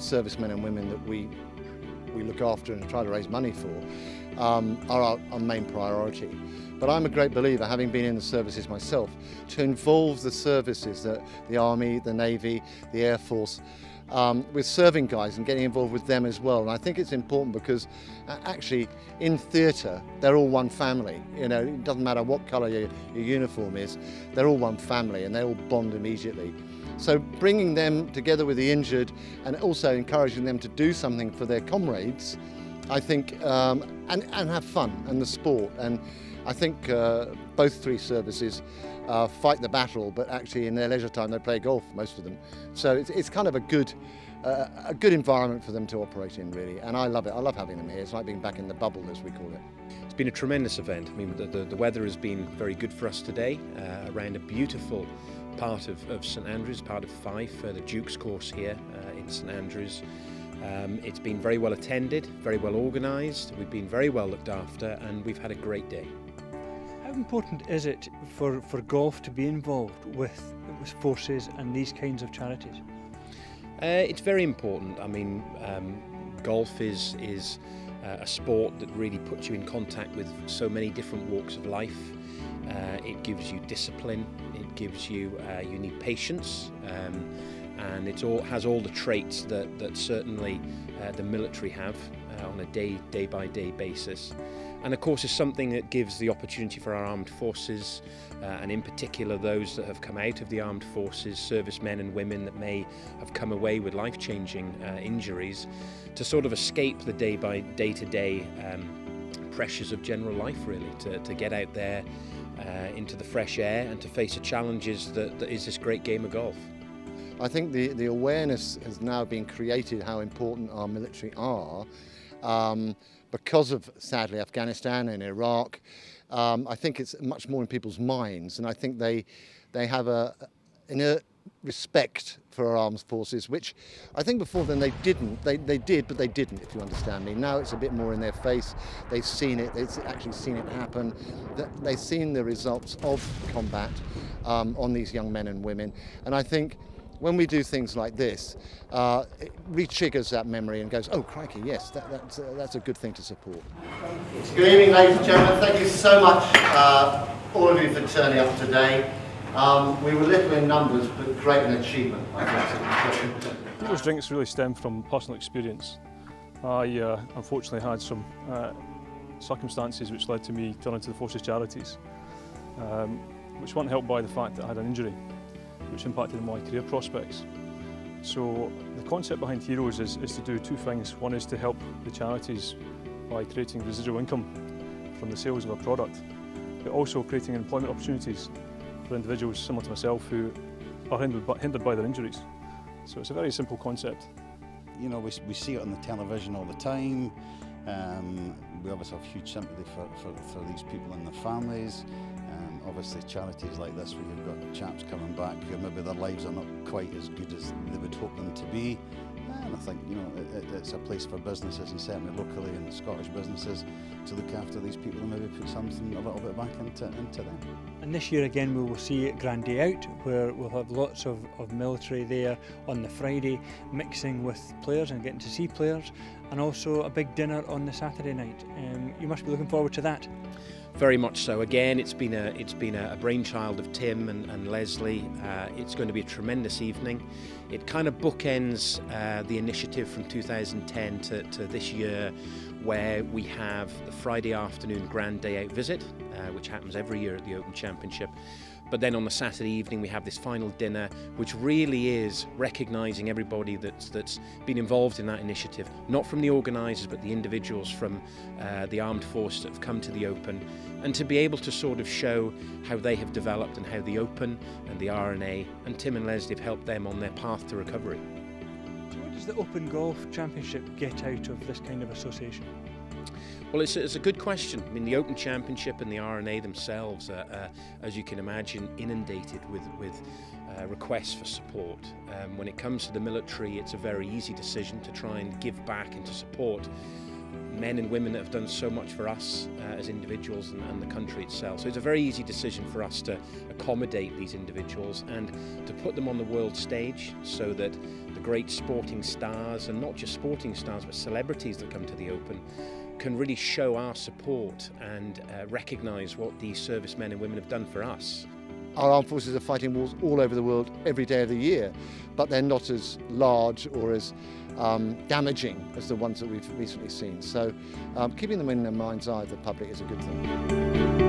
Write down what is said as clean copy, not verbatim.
servicemen and women that we look after and try to raise money for are our main priority. But I'm a great believer, having been in the services myself, to involve the services, the Army, the Navy, the Air Force, with serving guys and getting involved with them as well. And I think it's important because actually in theatre they're all one family. You know, it doesn't matter what colour your uniform is, they're all one family and they all bond immediately. So bringing them together with the injured and also encouraging them to do something for their comrades, I think, and have fun and the sport. And I think both three services fight the battle, but actually in their leisure time they play golf, most of them. So it's kind of a good environment for them to operate in, really, and I love it. I love having them here. It's like being back in the bubble, as we call it. It's been a tremendous event. I mean, the weather has been very good for us today, around a beautiful part of St Andrews, part of Fife, the Duke's course here in St Andrews. It's been very well attended, very well organised, we've been very well looked after, and we've had a great day. How important is it for golf to be involved with forces and these kinds of charities? It's very important. I mean, golf is a sport that really puts you in contact with so many different walks of life. It gives you discipline, it gives you, you need patience, and it has all the traits that certainly the military have on a day-by-day basis. And of course it's something that gives the opportunity for our armed forces, and in particular those that have come out of the armed forces, servicemen and women that may have come away with life-changing injuries, to sort of escape the day-to-day pressures of general life, really, to get out there into the fresh air and to face the challenges that is this great game of golf. I think the awareness has now been created how important our military are because of, sadly, Afghanistan and Iraq. I think it's much more in people's minds, and I think they have an inert respect for our armed forces, which I think before then they didn't. They did, but they didn't, if you understand me. Now it's a bit more in their face. They've seen it, they've actually seen it happen. They've seen the results of combat on these young men and women, and I think when we do things like this, it re-triggers that memory and goes, oh crikey, yes, that's a good thing to support. Good evening, ladies and gentlemen. Thank you so much, all of you, for turning up today. We were little in numbers, but great in achievement, I think. Those drinks really stem from personal experience. I unfortunately had some circumstances which led to me turning to the Forces Charities, which weren't helped by the fact that I had an injury, which impacted on my career prospects. So the concept behind Heroes is to do two things. One is to help the charities by creating residual income from the sales of a product, but also creating employment opportunities for individuals similar to myself who are hindered by their injuries. So it's a very simple concept. You know, we see it on the television all the time. We obviously have huge sympathy for these people and their families. Obviously charities like this where you've got chaps coming back who maybe their lives are not quite as good as they would hope them to be. And I think, you know, it's a place for businesses, and certainly locally and Scottish businesses, to look after these people and maybe put something a little bit back into them. And this year again we will see Grand Day Out, where we'll have lots of military there on the Friday, mixing with players and getting to see players, and also a big dinner on the Saturday night. You must be looking forward to that. Very much so. Again, it's been a brainchild of Tim and Leslie. It's going to be a tremendous evening. It kind of bookends the initiative from 2010 to this year, where we have the Friday afternoon Grand Day Out visit, which happens every year at the Open Championship. But then on the Saturday evening we have this final dinner, which really is recognising everybody that's been involved in that initiative, not from the organisers but the individuals from the armed forces that have come to the Open, and to be able to sort of show how they have developed and how the Open and the RNA and Tim and Leslie have helped them on their path to recovery. So what does the Open Golf Championship get out of this kind of association? Well, it's a good question. I mean, the Open Championship and the RNA themselves are, as you can imagine, inundated with requests for support. When it comes to the military, it's a very easy decision to try and give back and to support men and women that have done so much for us as individuals and the country itself. So it's a very easy decision for us to accommodate these individuals and to put them on the world stage so that the great sporting stars, and not just sporting stars but celebrities that come to the Open, can really show our support and recognise what these servicemen and women have done for us. Our armed forces are fighting wars all over the world every day of the year, but they're not as large or as damaging as the ones that we've recently seen. So keeping them in the mind's eye of the public is a good thing.